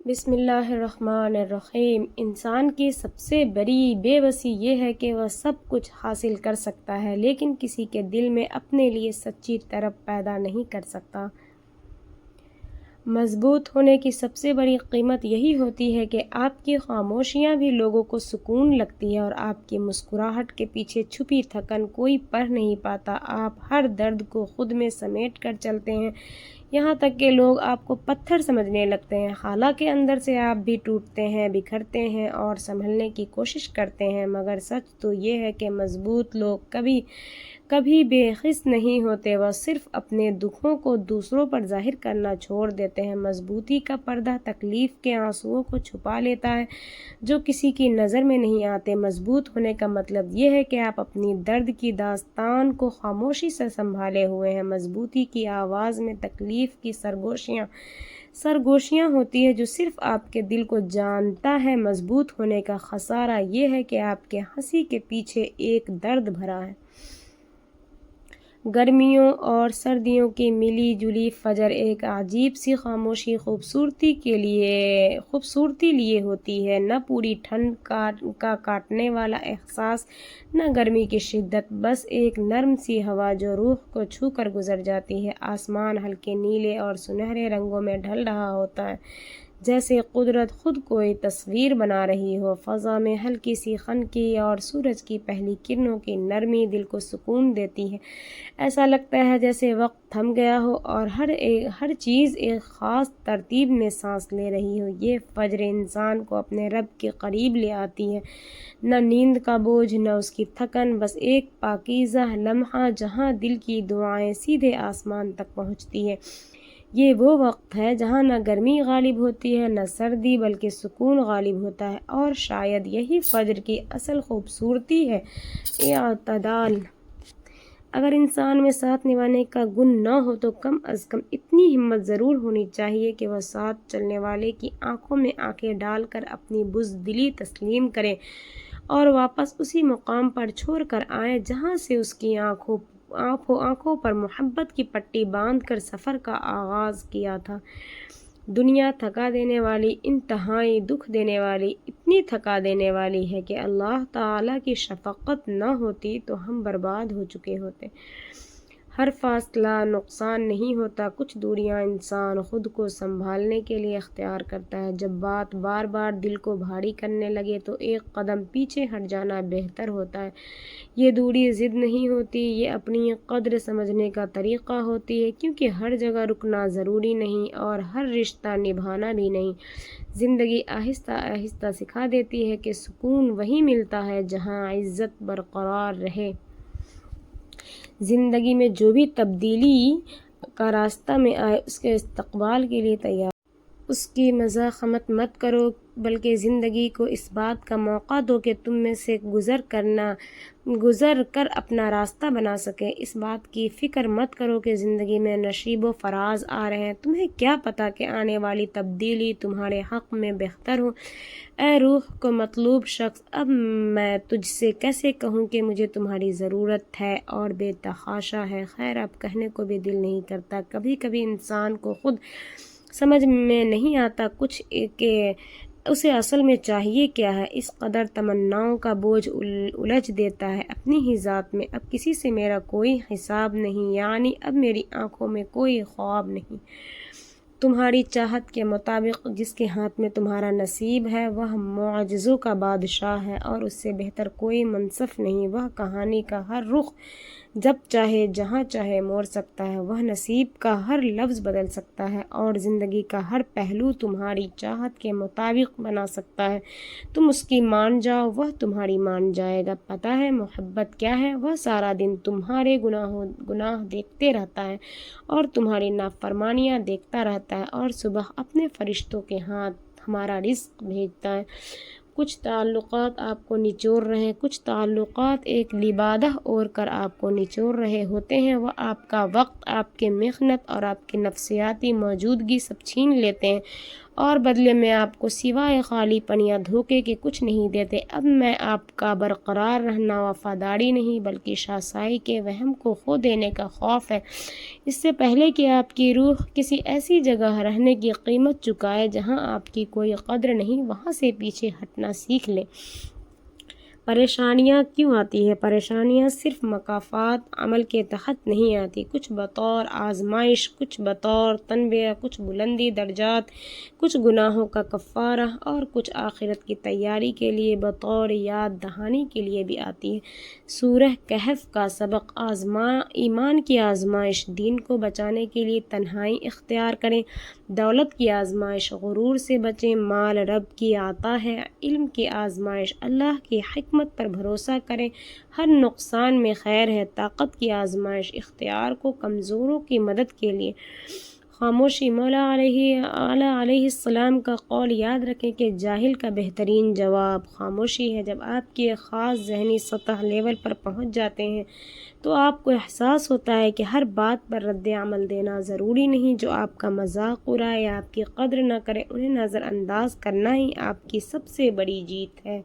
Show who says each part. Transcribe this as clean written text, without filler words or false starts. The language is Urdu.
Speaker 1: بسم اللہ الرحمن الرحیم۔ انسان کی سب سے بڑی بے بسی یہ ہے کہ وہ سب کچھ حاصل کر سکتا ہے لیکن کسی کے دل میں اپنے لیے سچی طلب پیدا نہیں کر سکتا۔ مضبوط ہونے کی سب سے بڑی قیمت یہی ہوتی ہے کہ آپ کی خاموشیاں بھی لوگوں کو سکون لگتی ہے اور آپ کی مسکراہٹ کے پیچھے چھپی تھکن کوئی پڑھ نہیں پاتا۔ آپ ہر درد کو خود میں سمیٹ کر چلتے ہیں، یہاں تک کہ لوگ آپ کو پتھر سمجھنے لگتے ہیں، حالانکہ اندر سے آپ بھی ٹوٹتے ہیں، بکھرتے ہیں اور سنبھلنے کی کوشش کرتے ہیں۔ مگر سچ تو یہ ہے کہ مضبوط لوگ کبھی بے حس نہیں ہوتے، وہ صرف اپنے دکھوں کو دوسروں پر ظاہر کرنا چھوڑ دیتے ہیں۔ مضبوطی کا پردہ تکلیف کے آنسوؤں کو چھپا لیتا ہے جو کسی کی نظر میں نہیں آتے۔ مضبوط ہونے کا مطلب یہ ہے کہ آپ اپنی درد کی داستان کو خاموشی سے سنبھالے ہوئے ہیں۔ مضبوطی کی آواز میں تکلیف کی سرگوشیاں ہوتی ہیں جو صرف آپ کے دل کو جانتا ہے۔ مضبوط ہونے کا خسارہ یہ ہے کہ آپ کے ہنسی کے پیچھے ایک درد بھرا ہے۔ گرمیوں اور سردیوں کی ملی جلی فجر ایک عجیب سی خاموشی خوبصورتی لیے ہوتی ہے، نہ پوری ٹھنڈ کا کاٹنے والا احساس، نہ گرمی کی شدت، بس ایک نرم سی ہوا جو روح کو چھو کر گزر جاتی ہے۔ آسمان ہلکے نیلے اور سنہرے رنگوں میں ڈھل رہا ہوتا ہے، جیسے قدرت خود کوئی تصویر بنا رہی ہو۔ فضا میں ہلکی سی خنکی اور سورج کی پہلی کرنوں کی نرمی دل کو سکون دیتی ہے۔ ایسا لگتا ہے جیسے وقت تھم گیا ہو اور ہر چیز ایک خاص ترتیب میں سانس لے رہی ہو۔ یہ فجر انسان کو اپنے رب کے قریب لے آتی ہے، نہ نیند کا بوجھ، نہ اس کی تھکن، بس ایک پاکیزہ لمحہ جہاں دل کی دعائیں سیدھے آسمان تک پہنچتی ہیں۔ یہ وہ وقت ہے جہاں نہ گرمی غالب ہوتی ہے نہ سردی، بلکہ سکون غالب ہوتا ہے، اور شاید یہی فجر کی اصل خوبصورتی ہے، اعتدال۔ اگر انسان میں ساتھ نبھانے کا گن نہ ہو تو کم از کم اتنی ہمت ضرور ہونی چاہیے کہ وہ ساتھ چلنے والے کی آنکھوں میں آنکھیں ڈال کر اپنی بزدلی تسلیم کرے اور واپس اسی مقام پر چھوڑ کر آئے جہاں سے اس کی آنکھوں پر محبت کی پٹی باندھ کر سفر کا آغاز کیا تھا۔ دنیا تھکا دینے والی، انتہائی دکھ دینے والی، اتنی تھکا دینے والی ہے کہ اللہ تعالیٰ کی شفقت نہ ہوتی تو ہم برباد ہو چکے ہوتے۔ ہر فاصلہ نقصان نہیں ہوتا، کچھ دوریاں انسان خود کو سنبھالنے کے لیے اختیار کرتا ہے۔ جب بات بار بار دل کو بھاری کرنے لگے تو ایک قدم پیچھے ہٹ جانا بہتر ہوتا ہے۔ یہ دوری ضد نہیں ہوتی، یہ اپنی قدر سمجھنے کا طریقہ ہوتی ہے، کیونکہ ہر جگہ رکنا ضروری نہیں اور ہر رشتہ نبھانا بھی نہیں۔ زندگی آہستہ آہستہ سکھا دیتی ہے کہ سکون وہیں ملتا ہے جہاں عزت برقرار رہے۔ زندگی میں جو بھی تبدیلی کا راستہ میں آئے اس کے استقبال کے لیے تیار۔ اس کی مزاحمت مت کرو، بلکہ زندگی کو اس بات کا موقع دو کہ تم میں سے گزر کر اپنا راستہ بنا سکے۔ اس بات کی فکر مت کرو کہ زندگی میں نشیب و فراز آ رہے ہیں، تمہیں کیا پتہ کہ آنے والی تبدیلی تمہارے حق میں بہتر ہو۔ اے روح کو مطلوب شخص، اب میں تجھ سے کیسے کہوں کہ مجھے تمہاری ضرورت ہے اور بے تحاشا ہے۔ خیر، اب کہنے کو بھی دل نہیں کرتا۔ کبھی کبھی انسان کو خود سمجھ میں نہیں آتا کچھ کہ اسے اصل میں چاہیے کیا ہے۔ اس قدر تمناؤں کا بوجھ الجھ دیتا ہے اپنی ہی ذات میں۔ اب کسی سے میرا کوئی حساب نہیں، یعنی اب میری آنکھوں میں کوئی خواب نہیں۔ تمہاری چاہت کے مطابق جس کے ہاتھ میں تمہارا نصیب ہے وہ معجزوں کا بادشاہ ہے اور اس سے بہتر کوئی منصف نہیں۔ وہ کہانی کا ہر رخ جب چاہے جہاں چاہے موڑ سکتا ہے، وہ نصیب کا ہر لفظ بدل سکتا ہے اور زندگی کا ہر پہلو تمہاری چاہت کے مطابق بنا سکتا ہے۔ تم اس کی مان جاؤ، وہ تمہاری مان جائے گا۔ پتہ ہے محبت کیا ہے؟ وہ سارا دن تمہارے گناہ دیکھتے رہتا ہے اور تمہاری نافرمانیاں دیکھتا رہتا ہے اور صبح اپنے فرشتوں کے ہاتھ ہمارا رزق بھیجتا ہے۔ کچھ تعلقات آپ کو نچوڑ رہے، کچھ تعلقات ایک لبادہ اوڑھ کر آپ کو نچوڑ رہے ہوتے ہیں۔ وہ آپ کا وقت، آپ کی محنت اور آپ کی نفسیاتی موجودگی سب چھین لیتے ہیں اور بدلے میں آپ کو سوائے خالی پن یا دھوکے کے کچھ نہیں دیتے۔ اب میں آپ کا برقرار رہنا وفاداری نہیں بلکہ شاسائی کے وہم کو کھو دینے کا خوف ہے، اس سے پہلے کہ آپ کی روح کسی ایسی جگہ رہنے کی قیمت چکائے جہاں آپ کی کوئی قدر نہیں، وہاں سے پیچھے ہٹنا سیکھ لے۔ پریشانیاں کیوں آتی ہیں؟ پریشانیاں صرف مکافات عمل کے تحت نہیں آتی، کچھ بطور آزمائش، کچھ بطور تنبیہ، کچھ بلندی درجات، کچھ گناہوں کا کفارہ، اور کچھ آخرت کی تیاری کے لیے بطور یاد دہانی کے لیے بھی آتی ہے۔ سورہ کہف کا سبق: ایمان کی آزمائش، دین کو بچانے کے لیے تنہائی اختیار کریں، دولت کی آزمائش، غرور سے بچیں، مال رب کی عطا ہے، علم کی آزمائش، اللہ کی حکمت پر بھروسہ کریں، ہر نقصان میں خیر ہے، طاقت کی آزمائش، اختیار کو کمزوروں کی مدد کے لیے، خاموشی، مولا علیہ السلام کا قول یاد رکھیں کہ جاہل کا بہترین جواب خاموشی ہے۔ جب آپ کی ایک خاص ذہنی سطح لیول پر پہنچ جاتے ہیں تو آپ کو احساس ہوتا ہے کہ ہر بات پر رد عمل دینا ضروری نہیں، جو آپ کا مذاق اڑائے یا آپ کی قدر نہ کرے انہیں نظر انداز کرنا ہی آپ کی سب سے بڑی جیت ہے۔